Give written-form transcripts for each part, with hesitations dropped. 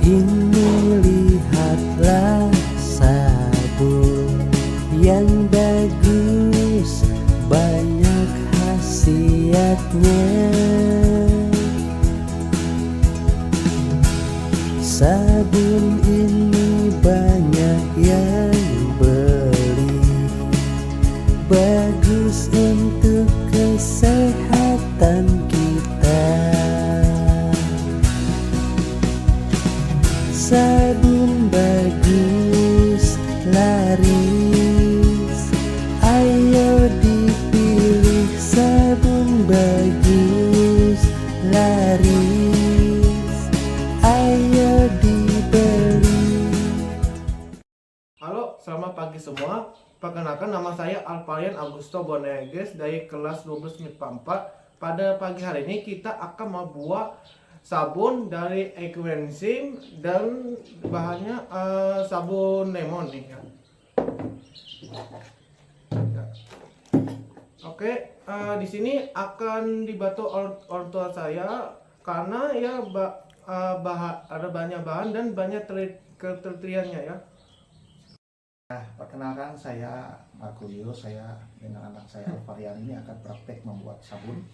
Ini lihatlah sabun yang bagus, banyak khasiatnya. Sabun ini banyak yang beli, bagus untuk kesehatan kita. Sabun bagus, laris, ayo dipilih. Sabun bagus, laris, ayo dibeli. Halo, selamat pagi semua. Perkenalkan, nama saya Alvarian Augusto Boneges dari kelas 12 MIPA 4. Pada pagi hari ini kita akan membuat sabun dari Ecoenzym dan bahannya sabun lemon nih ya. Oke, di sini akan dibantu orang tua saya karena ya ada banyak bahan dan banyak ketelitiannya ya. Nah, perkenalkan saya Markulius. Saya dengan anak saya Alvarian ini akan praktek membuat sabun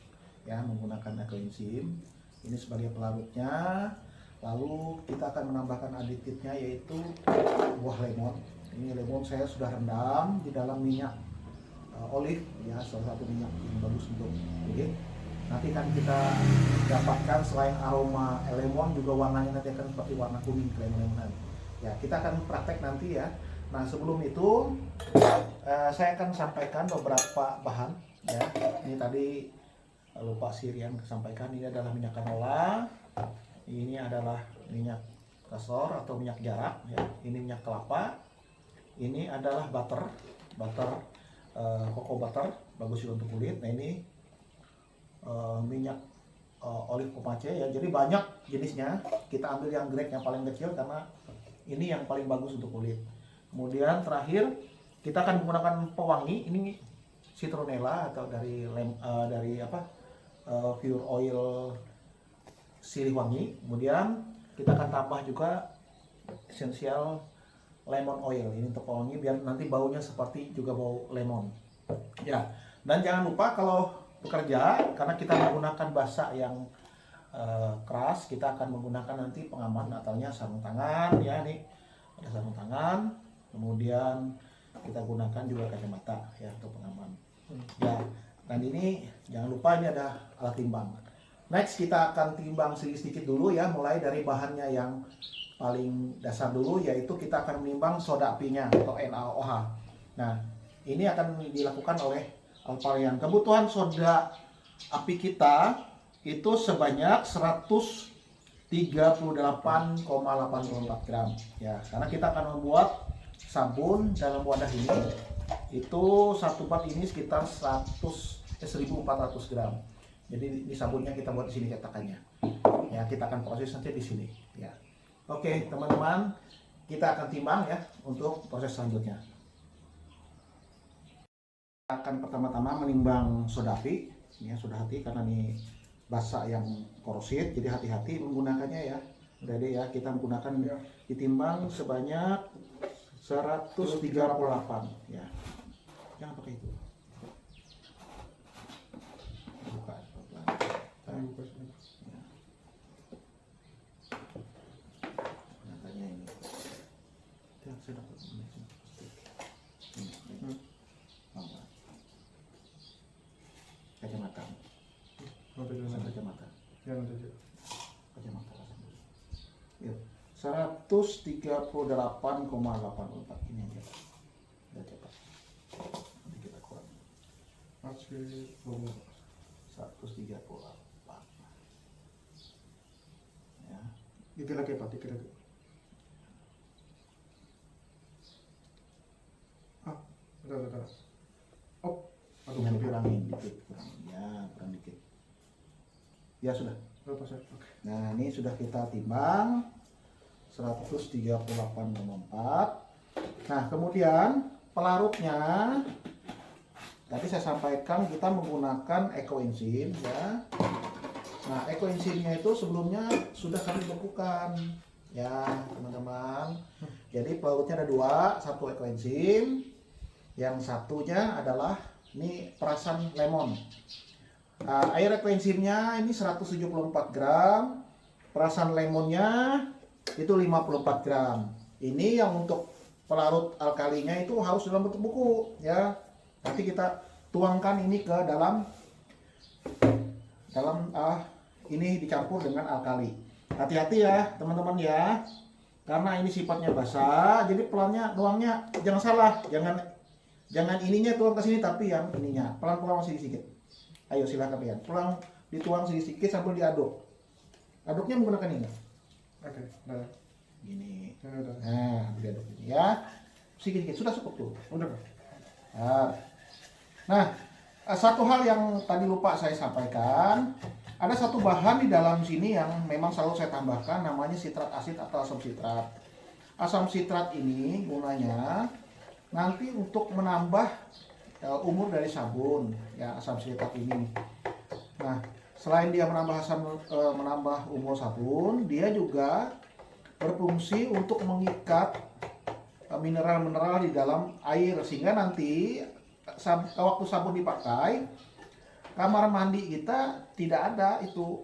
ya menggunakan Ecoenzym. Ini sebagai pelarutnya. Lalu kita akan menambahkan aditifnya yaitu buah lemon. Ini lemon saya sudah rendam di dalam minyak olive ya, salah satu minyak yang bagus untuk kulit. Nanti kan kita dapatkan selain aroma lemon juga warnanya nanti akan seperti warna kuning lemon-lemonan. Ya, kita akan praktek nanti ya. Nah, sebelum itu saya akan sampaikan beberapa bahan ya. Ini tadi lupa Sirian sampaikan, ini adalah minyak canola, ini adalah minyak kastor atau minyak jarak ya. Ini minyak kelapa, ini adalah butter cocoa butter, bagus juga untuk kulit. Nah, ini minyak olive pomace ya. Jadi banyak jenisnya, kita ambil yang grade yang paling kecil karena ini yang paling bagus untuk kulit. Kemudian terakhir kita akan menggunakan pewangi, ini citronella atau dari pure oil sirih wangi. Kemudian kita akan tambah juga essential lemon oil, ini untuk pewangi biar nanti baunya seperti juga bau lemon ya. Dan jangan lupa kalau bekerja, karena kita menggunakan basa yang keras, kita akan menggunakan nanti pengaman Natalnya sarung tangan ya. Nih ada sarung tangan, kemudian kita gunakan juga kacamata ya untuk pengaman ya. Dan ini jangan lupa ini ada alat timbang. Next kita akan timbang sedikit dulu ya, mulai dari bahannya yang paling dasar dulu, yaitu kita akan menimbang soda apinya atau NaOH. Nah, ini akan dilakukan oleh Alvarian. Kebutuhan soda api kita itu sebanyak 138,84 gram ya, karena kita akan membuat sabun dalam wadah ini. Itu satu bat ini sekitar 1.400 gram. Jadi ini sabunnya kita buat di sini cetakannya ya, kita akan proses nanti di sini ya. Oke teman-teman, kita akan timbang ya untuk proses selanjutnya. Kita akan pertama-tama menimbang soda api ya, soda api karena ini basa yang korosit, jadi hati-hati menggunakannya ya. Udah deh ya, kita menggunakan ditimbang sebanyak 138 ya. Jangan pakai itu. Buka pelan-pelan. Ya. Nyatanya ini. Tidak saya dapat ini. Kacamata. Kacamata. Kacamata. Ya. 138,84 ini aja. Udah cepat. Nanti kita kurangi. 138. Ya. Dikit lagi Pak, dikit lagi. Udah. Oh, Jangan kurangin dikit, kurangin ya, kurang dikit. Ya sudah. Oke. Nah, ini sudah kita timbang 138,4. Nah, kemudian pelarutnya tadi saya sampaikan kita menggunakan Ecoenzym ya. Nah, Ecoenzymnya itu sebelumnya sudah kami bekukan ya teman-teman. Jadi pelurutnya ada dua, satu ekoenzim, yang satunya adalah ini perasan lemon. Air ekoenzimnya ini 174 gram, perasan lemonnya itu 54 gram. Ini yang untuk pelarut alkalinya itu harus dalam bentuk buku ya. Nanti kita tuangkan ini ke dalam ini dicampur dengan alkali. Hati-hati ya teman-teman ya, karena ini sifatnya basah, jadi pelannya nuangnya jangan salah, jangan ininya tuang ke sini, tapi yang ininya pelan-pelan sedikit. Ayo silakan lihat, pelan dituang sedikit sambil diaduk. Aduknya menggunakan ini. Oke, udah. Gini. Udah. Nah, diaduk ini ya. Sedikit sudah cukup tuh. Udah. Nah, satu hal yang tadi lupa saya sampaikan, ada satu bahan di dalam sini yang memang selalu saya tambahkan, namanya sitrat asid atau asam sitrat. Asam sitrat ini gunanya nanti untuk menambah umur dari sabun, ya asam sitrat ini. Nah, selain dia menambah umur sabun, dia juga berfungsi untuk mengikat mineral-mineral di dalam air, sehingga nanti waktu sabun dipakai, kamar mandi kita tidak ada itu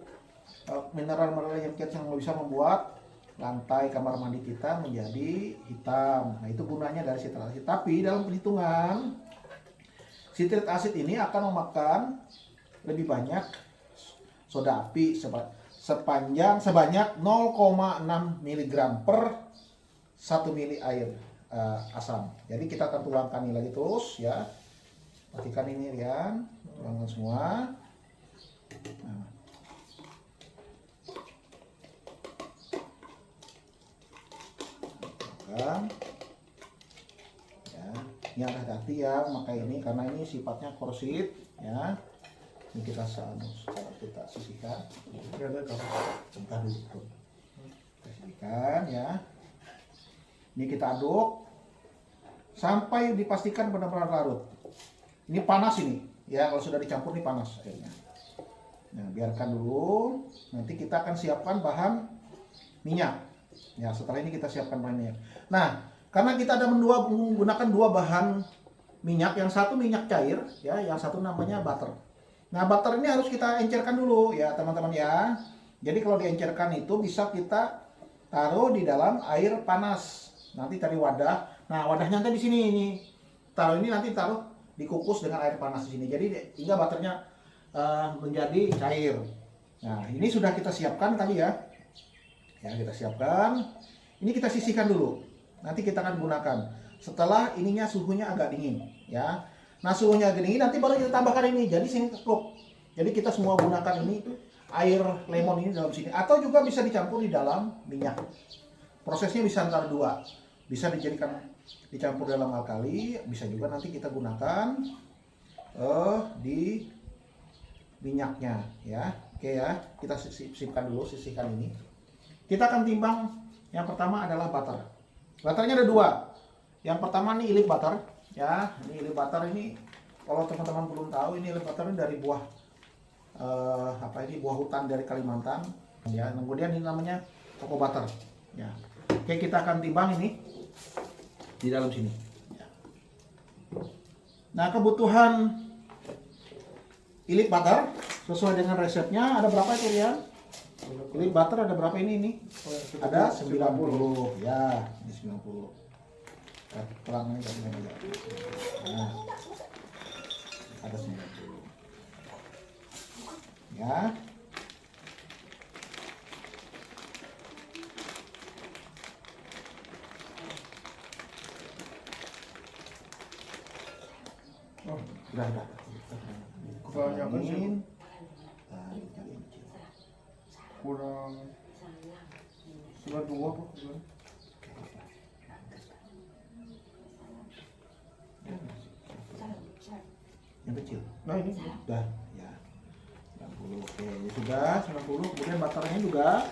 mineral-mineral yang bisa membuat lantai kamar mandi kita menjadi hitam. Nah, itu gunanya dari sitrat asid. Tapi dalam perhitungan, sitrat asid ini akan memakan lebih banyak soda api sebanyak 0,6 mg per 1 mili air asam. Jadi kita akan tuangkan ini lagi terus ya. Perhatikan ini Rian, tuangkan semua. Nah. Tuangkan. Ya, ini hati-hati ya memakai ini karena ini sifatnya korosif ya. Ini kita kita sisihkan. Sebentar dulu. Kita sisihkan ya. Ini kita aduk sampai dipastikan benar-benar larut. Ini panas ini, ya kalau sudah dicampur ini panas airnya. Nah, biarkan dulu. Nanti kita akan siapkan bahan minyak. Ya, setelah ini kita siapkan bahan minyak. Nah, karena kita ada menggunakan dua bahan minyak, yang satu minyak cair, ya, yang satu namanya butter. Nah, butter ini harus kita encerkan dulu, ya teman-teman ya. Jadi kalau diencerkan itu bisa kita taruh di dalam air panas. Nanti cari wadah. Nah, wadahnya nanti di sini ini. Taruh ini nanti taruh dikukus dengan air panas di sini. Jadi hingga butternya menjadi cair. Nah, ini sudah kita siapkan tadi ya. Ya, kita siapkan. Ini kita sisihkan dulu. Nanti kita akan gunakan. Setelah ininya suhunya agak dingin, ya. Nah, suhunya agak dingin nanti baru kita tambahkan ini. Jadi sini cukup. Jadi kita semua gunakan ini air lemon ini dalam sini, atau juga bisa dicampur di dalam minyak. Prosesnya bisa antara dua. Bisa dicampur dalam alkali, bisa juga nanti kita gunakan di minyaknya ya. Oke ya, kita sisihkan dulu, sisihkan ini. Kita akan timbang. Yang pertama adalah butter. Butternya ada dua. Yang pertama nih elite butter ya. Ini elite butter ini kalau teman-teman belum tahu, ini elite butter ini dari buah buah hutan dari Kalimantan ya. Kemudian ini namanya cocoa butter ya. Oke, kita akan timbang ini di dalam sini. Nah, kebutuhan elite butter sesuai dengan resepnya ada berapa itu ya? Elite butter ada berapa ini? Ada 90 ya, ini 90. Terangnya tadi aja. Nah, ada 90. Ya. Oh, udah. Kebanyakan sih. Nah, ini kali yang kecil. Kurang 92 kok. Yang kecil. Nah, ini Udah, ya. 90. Oke, ini sudah 90. Kemudian butternya juga.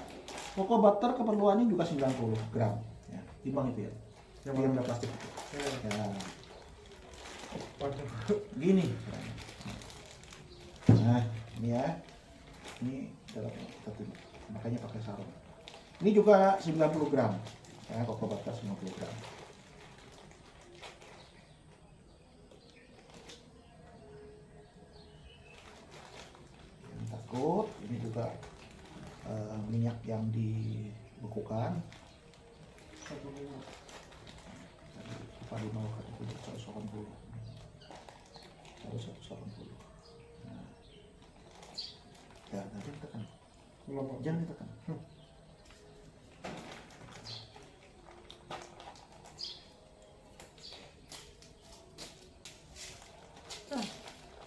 Cocoa butter keperluannya juga 90 gram. Ya, timbang itu ya. Yang belum ada plastik. Ya. Gini. Nah, ini ya. Ini kita timbang. Makanya pakai sarung. Ini juga 90 gram. Ya, Coco Butter 90 gram. Jangan takut, ini juga minyak yang dibekukan. Tadi mau kata 180. 180. Nah. Ya, nanti tekan. Jangan ditekan.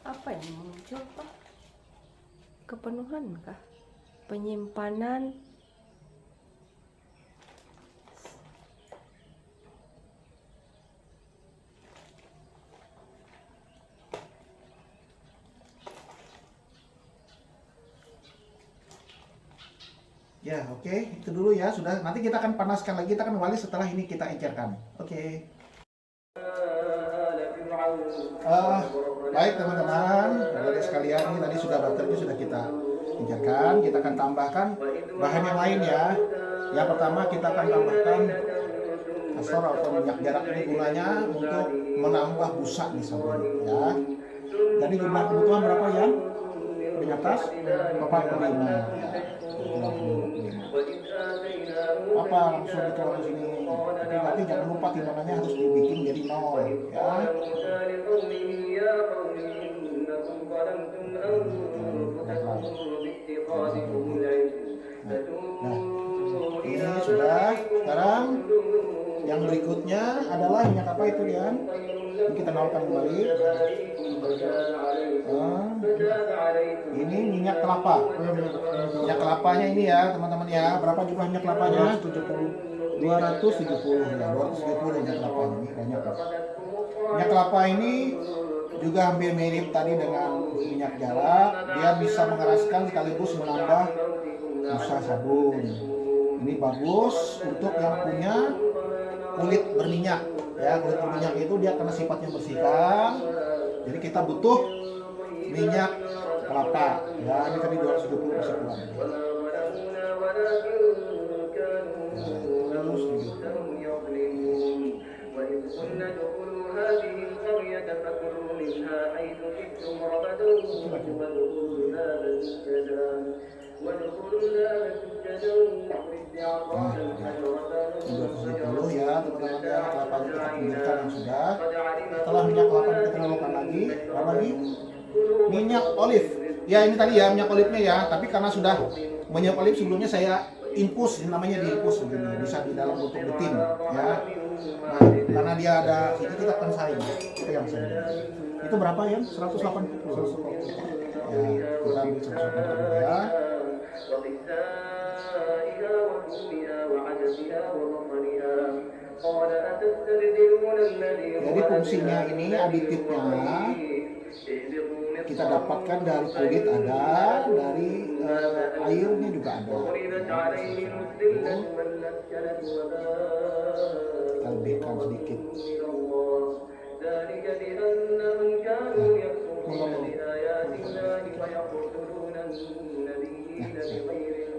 Apa yang muncul, Pak? Kepenuhan kah? Penyimpanan? Ya, oke. Itu dulu ya, sudah. Nanti kita akan panaskan lagi, kita akan wali setelah ini kita encerkan. Oke. Baik teman-teman, dari sekalian ini tadi sudah butternya sudah kita encerkan. Kita akan tambahkan bahan yang lain ya. Yang pertama kita akan tambahkan kastor atau minyak jarak. Ini gunanya untuk menambah busa nih sabun ya. Jadi jumlah kebutuhan berapa ya? Di atas 45 ya. Apa langsung ditaruh di sini? Tapi nanti jangan lupa timbangannya harus dibikin jadi 0 ya. Nah, ini sudah. Sekarang yang berikutnya adalah minyak apa itu ya? Ini kita nolkan kembali. Ini minyak kelapa. Minyak kelapanya ini ya teman-teman ya. Berapa jumlah minyak kelapanya? 270 ya, 270 minyak kelapanya ini banyak ya. Minyak kelapa ini juga hampir mirip tadi dengan minyak jarak. Dia bisa mengeraskan sekaligus menambah busa sabun. Ini bagus untuk yang punya kulit berminyak ya. Kulit berminyak itu dia karena sifatnya bersihkan. Jadi kita butuh minyak kelapa ya. Ini tadi 270 masih kurang. Ya teman-teman ya, kelapanya kita pinggirkan yang sudah. Setelah minyak kelapa kita terlalukan lagi, apa lagi? Minyak olive. Ya ini tadi ya minyak olivnya ya, tapi karena sudah minyak olive sebelumnya saya infus, ini namanya diinfus begini, bisa di dalam bentuk betin ya. Nah, karena dia ada ini kita akan saring, itu yang saya. Itu berapa ya? 180. Ya, kita ambil 180 ya. Jadi fungsinya ini aditifnya kita dapatkan dari kulit ada, dari airnya juga ada. Kita lebihkan sedikit.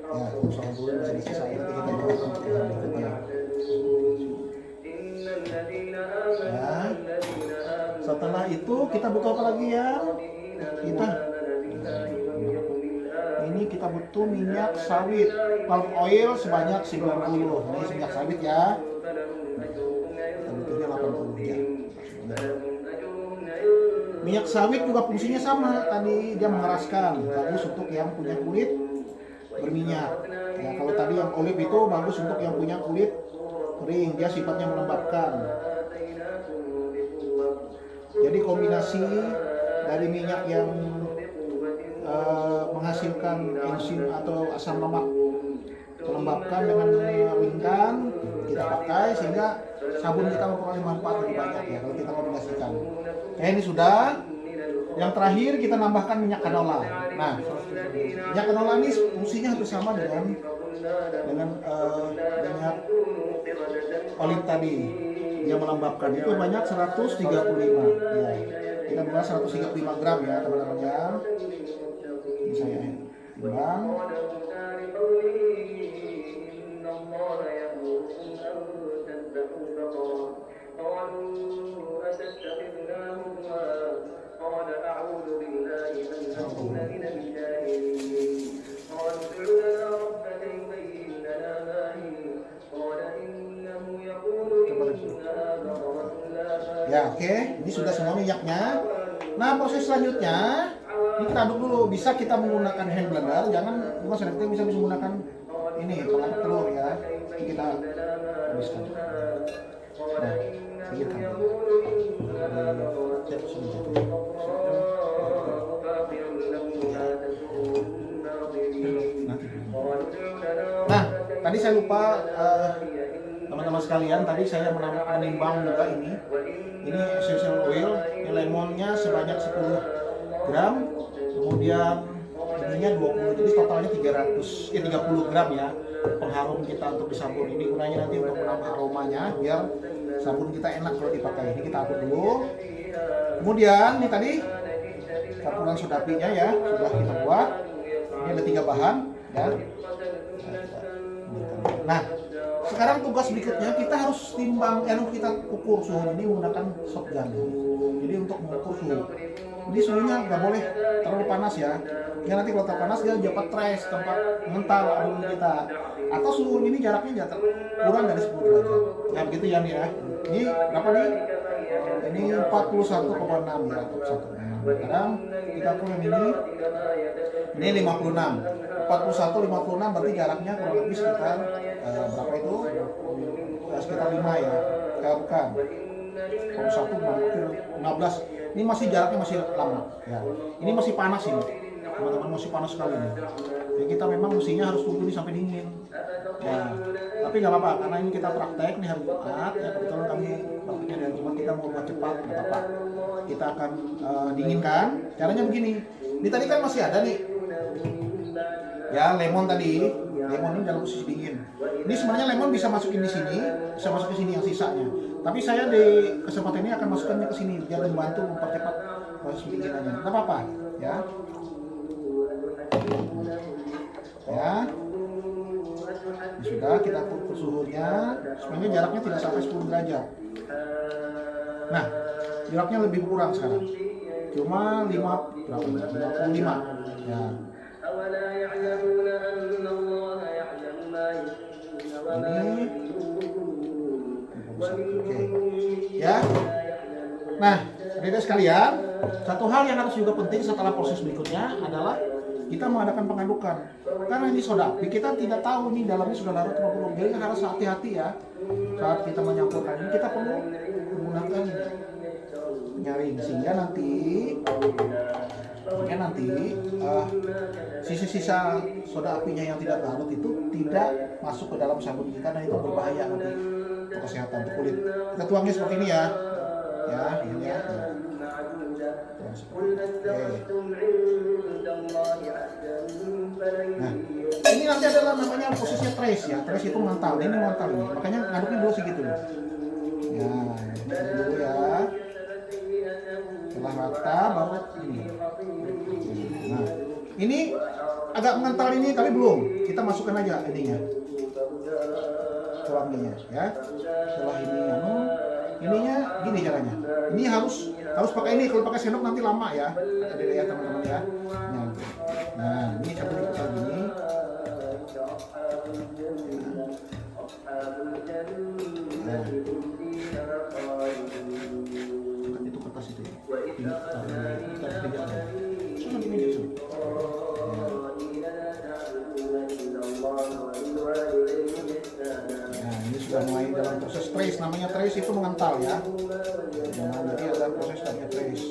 Ya, usaha dulu bisa disisa nanti kita buat berikutnya. Ya. Setelah itu kita buka apa lagi ya? Ini kita butuh minyak sawit, palm oil sebanyak 90. Ini minyak sawit ya. Kita butuhnya 80 ya. Minyak sawit juga fungsinya sama tadi, dia mengeraskan, bagus untuk yang punya kulit berminyak. Ya, kalau tadi yang olive itu bagus untuk yang punya kulit kering, dia sifatnya melembabkan. Jadi kombinasi dari minyak yang menghasilkan enzim atau asam lemak melembabkan dengan mengeringkan kita pakai sehingga sabun kita memperoleh manfaat lebih banyak ya kalau kita kombinasikan. Ini sudah. Yang terakhir kita nambahkan minyak canola. Nah, minyak canola ini fungsinya hampir sama dengan minyak olive tadi. Dia melembabkan itu banyak 135 ya. Kita buat 135 gram ya teman-teman ya. Ini saya timbang. Ya, oke. Ini sudah semua minyaknya. Nah, proses selanjutnya ini kita aduk dulu. Bisa kita menggunakan hand blender, jangan Mas kita bisa menggunakan ini pengaduk telur ya. Ini kita habiskan. Nah, pikirkan. Nah, tadi saya lupa teman-teman sekalian, tadi saya menimbang juga ini essential oil, ini lemonnya sebanyak 10 gram, kemudian ininya 20, jadi totalnya 30 gram ya pengharum kita untuk di sabun. Ini gunanya nanti untuk menambah aromanya biar sabun kita enak kalau dipakai. Ini kita aduk dulu. Kemudian ini tadi campuran soda apinya ya sudah kita buat. Ini ada 3 bahan ya. Nah, sekarang tugas berikutnya kita harus timbang, kita ukur suhu ini menggunakan shotgun. Jadi untuk mengukur suhu, ini suhunya nggak boleh terlalu panas ya. Ya nanti kalau terlalu panas dia dapat trace tempat mengental adonan kita. Atau suhu ini jaraknya kurang dari 10 derajat. Ya begitu ya nih ya. Ini berapa nih? Ini 41,6 ya, 41,6. Sekarang kita ukur yang ini 56. 41, 56 berarti jaraknya kurang lebih sekitar berapa itu? Sekitar 5 ya. Bukan. 41, 15. Ini masih jaraknya masih lama ya. Ini masih panas ini. Teman-teman masih panas sekali nih. Ya kita memang mestinya harus tunggu ini sampai dingin. Ya. Tapi nggak apa-apa karena ini kita praktek nih hari Jumat ya, kebetulan kami prakteknya dan cuma kita mau buat cepat nggak apa-apa. Kita akan dinginkan. Caranya begini. Ini tadi kan masih ada nih. Ya lemon tadi, lemon ini dalam posisi dingin. Ini sebenarnya lemon bisa masukin di sini, bisa masuk ke sini yang sisanya. Tapi saya di kesempatan ini akan masukkannya ke sini biar membantu mempercepat proses pendinginannya. Tidak apa-apa, ya. Ya. Ini sudah kita ukur suhunya, sebenarnya jaraknya tidak sampai 10 derajat. Nah, jaraknya lebih kurang sekarang. Cuma 55. Ya. Ini oke. Ya. Nah, adik-adik sekalian, satu hal yang harus juga penting setelah proses berikutnya adalah kita mengadakan pengadukan. Karena ini soda api, kita tidak tahu nih dalamnya sudah larut atau belum. Jadi harus hati-hati ya saat kita menyampurkan ini. Kita perlu menggunakan nyaring sehingga nanti sisa-sisa soda apinya yang tidak larut itu tidak masuk ke dalam sabun kita dan itu berbahaya nanti untuk kesehatan, untuk kulit. Kita tuangnya seperti ini ya. Ya, ini ya. Nah, ini nanti adalah namanya prosesnya trace ya. Trace itu mengental. Ini mengental ini. Makanya ngaduknya dulu segitu loh. Ya, dulu ya. Setelah rata baru ini. Nah, ini agak mengental ini tapi belum. Kita masukkan aja ininya. Wanginya ya. Setelah ininya gini caranya. Ini harus pakai ini. Kalau pakai sendok nanti lama ya. Ada ya teman-teman ya. Nah, ini satu diputar gini. Nah. Itu kertas itu ya. Ini kita tiga aja. Nanti meja itu. Nah, ini sudah mulai dalam proses trace. Namanya trace itu mengental ya. Jadi ada proses namanya trace.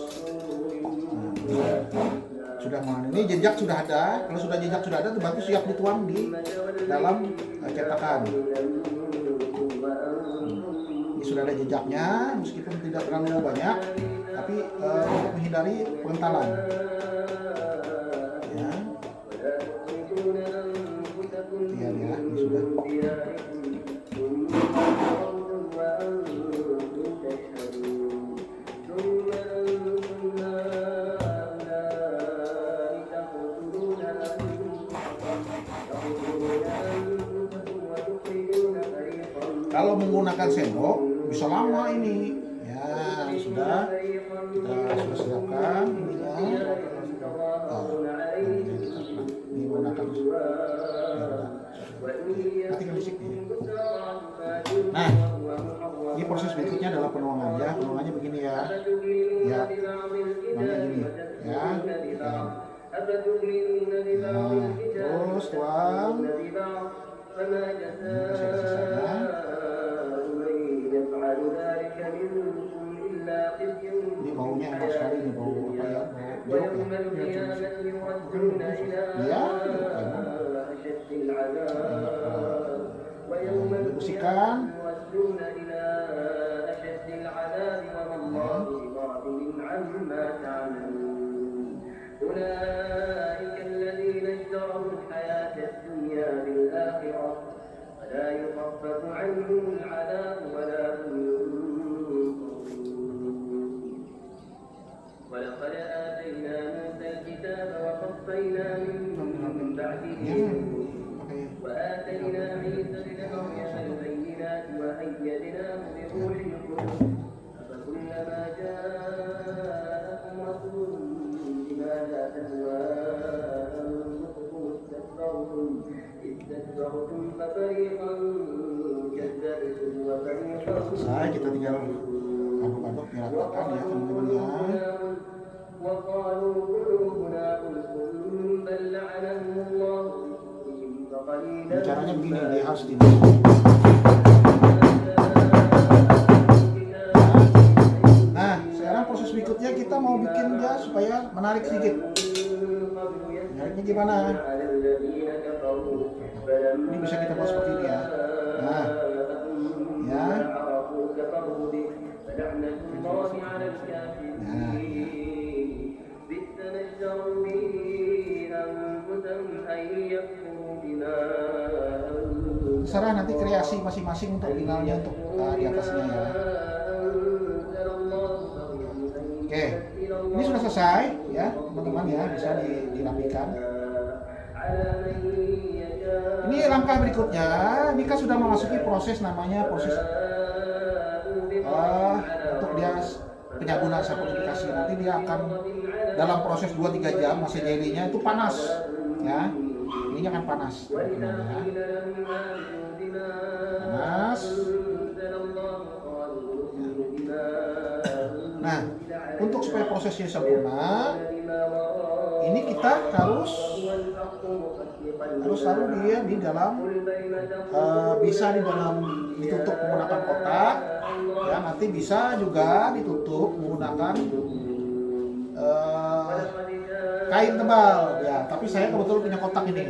Nah, sudah mana? Ini jejak sudah ada. Kalau sudah jejak sudah ada, berarti siap dituang di dalam cetakan. Ini sudah ada jejaknya, meskipun tidak terlalu banyak, tapi untuk menghindari pengentalan. Ya. Lihat ya, ini sudah. Kalau menggunakan sendok bisa lama ini. Ya, sudah kita siapkan ininya. Ini menggunakan matikan listriknya. Nah, ini proses berikutnya adalah penuangan ya. Penuangannya begini sisanya. Ini baunya enak sekali, ini bau apa ya, bau jeruk ya. Iya, emang dibersihkan. أولئك الذين اشتروا الحياة الدنيا بالآخرة ولا يخفف عنهم العذاب ولا هم ينصرون ولقد آتينا موسى الكتاب وقفينا من بعده وآتينا عيسى ابن مريم البينات وأيدناه بروح القدس أفكلما جاءكم رسول بما لا تهوى أنفسكم استكبرتم ففريقا كذبتم وفريقا Selesai, kita tinggal aduk-aduk diratakan ya teman-teman ya. وقالوا قلوبنا غلف بل لعنهم الله بكفرهم فقليلا Caranya begini, dia harus di Nah, sekarang proses berikutnya kita mau bikin dia supaya menarik sedikit. Menariknya gimana? Ini bisa kita buat seperti ini ya. Nah, ya. Nah, terserah nanti kreasi masing-masing untuk finalnya untuk di atasnya ya. Oke, ini sudah selesai ya teman-teman ya, bisa dirapikan. Ini langkah berikutnya, ini kan sudah memasuki proses namanya proses untuk dia penyabunan saponifikasi. Nanti dia akan dalam proses 2-3 jam masih jelinya itu panas ya. Ininya kan panas teman-teman ya. Panas. Nah, untuk supaya prosesnya sempurna, ini kita harus taruh dia di dalam bisa di dalam ditutup menggunakan kotak ya, nanti bisa juga ditutup menggunakan kain tebal ya, tapi saya kebetulan punya kotak ini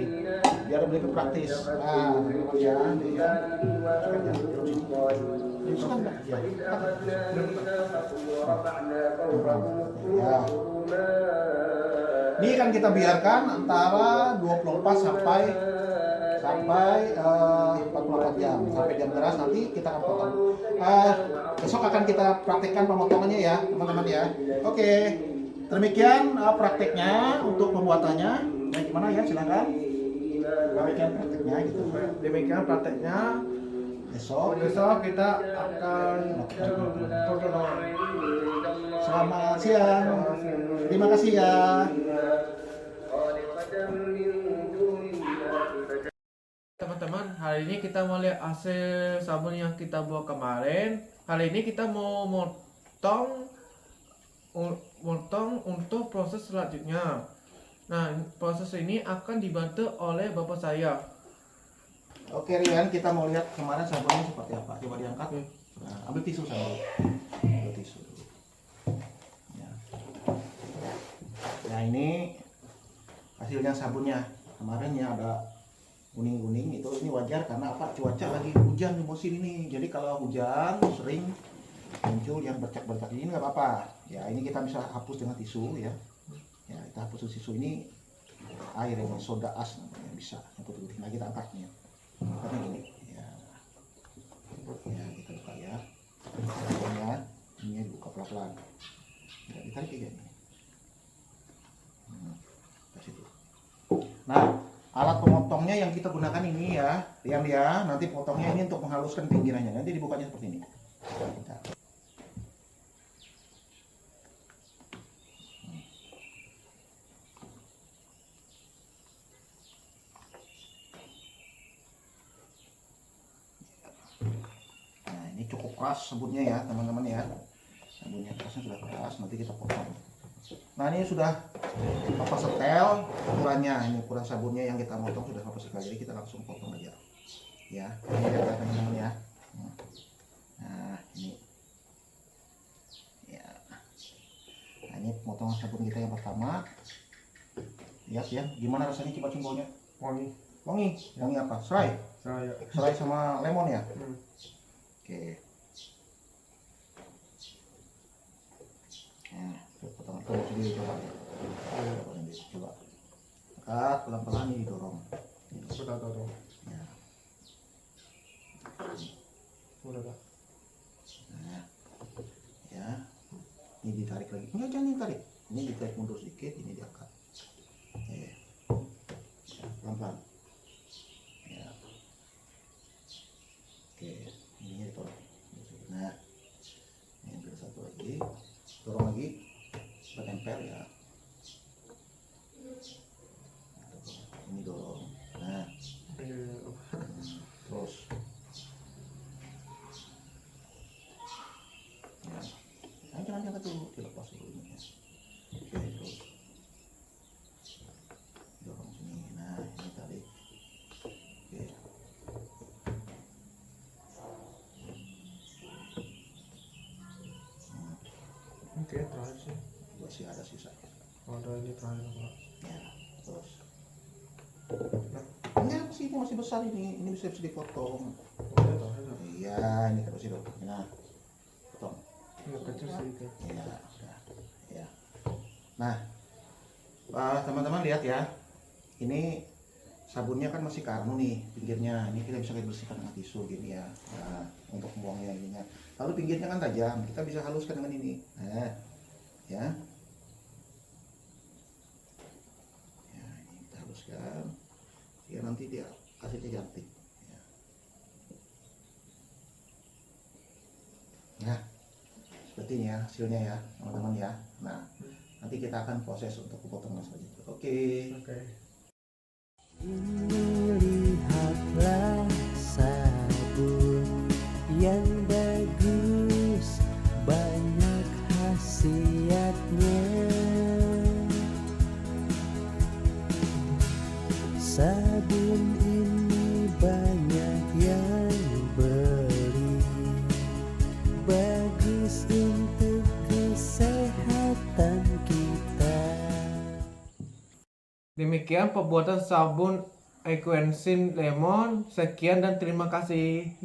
biar lebih praktis. Nah teman-teman ya, ini kan kita biarkan antara 24 sampai 48 jam sampai jam keras, nanti kita akan potong. Besok akan kita praktekkan pemotongannya ya teman-teman ya. Oke, demikian prakteknya untuk pembuatannya. Nah, gimana ya, silakan. Demikian prakteknya gitu. Demikian prakteknya. Besok Kita akan pertolongan. selamat siang. Terima kasih ya. Teman-teman, hari ini kita mau lihat hasil sabun yang kita buat kemarin. Hari ini kita mau motong untuk proses selanjutnya. Nah, proses ini akan dibantu oleh bapak saya. Oke Rian, kita mau lihat kemarin sabunnya seperti apa. Coba diangkat. Nah, ambil tisu saya. Ambil tisu dulu. Ya. Nah ini hasilnya sabunnya. Kemarin ya ada kuning-kuning itu. Ini wajar karena apa? Cuaca lagi hujan di musim ini. Jadi kalau hujan sering muncul yang bercak-bercak ini nggak apa-apa. Ya ini kita bisa hapus dengan tisu ya. Ya kita hapus tisu ini air ini soda as namanya, bisa yang putih-putih. Nah kita angkatnya. Karena gini ya, kita buka ya, ini dibuka pelan-pelan, tidak ditarik kayak gini. Kasih tuh. Nah, alat pemotongnya yang kita gunakan ini ya, yang dia nanti potongnya ini untuk menghaluskan pinggirannya. Nanti dibukanya seperti ini. Cukup keras sabunnya ya teman-teman ya, sabunnya kerasnya sudah keras, nanti kita potong. Nah ini sudah Papa setel ukurannya, ini ukuran sabunnya yang kita motong sudah Papa setel, jadi kita langsung potong aja ya. Ini ya teman-teman ya. Nah ini ya, nah ini potongan sabun kita yang pertama. Lihat ya, gimana rasanya, coba baunya. Wangi. Wangi, wangi apa? Serai, Saya. serai sama lemon ya. Oke. Nah, potongan kamu sendiri coba ya. Coba sendiri, coba. Angkat pelan-pelan, ini didorong. Sudah tahu. Ya. Udah dah. Nah, ya. Ini ditarik lagi. Enggak, jangan ditarik. Ini ditarik mundur sedikit, ini diangkat. Ya. Pelan-pelan. Ya. Oke, ini ditolak. Nah, ini ambil satu lagi, dorong lagi, tempel ya. Ini dorong. Nah, terus. Ya. Nah, jangan angkat dulu, dilepas dulu ini ya. Oke, terus. Dorong sini. Nah, ini tarik. Oke. Oke, terakhir sih. Masih ada sisa. Ada ini terakhir. Ya, terus. Enggak sih, ini masih besar ini bisa dipotong. Udah terakhir. Iya, ini terus itu. Nah, potong. Ini kecil sedikit. Iya, udah. Ya. Nah, teman-teman lihat ya. Ini sabunnya kan masih karnu nih pinggirnya. Ini kita bisa bersihkan dengan tisu gini ya. Nah, untuk membuangnya ininya. Lalu pinggirnya kan tajam, kita bisa haluskan dengan ini. Nah, ya. Ya, ini kita haluskan. Ya nanti dia asidnya cantik. Ya. Nah, seperti ini ya hasilnya ya, teman-teman ya. Nah, nanti kita akan proses untuk potongan selanjutnya. Oke. Oke. Lihatlah sabun yang bagus, banyak khasiatnya. Sabun ini banyak yang beli, bagus untuk kesehatan kita. Demikian pembuatan sabun Equensin Lemon. Sekian dan terima kasih.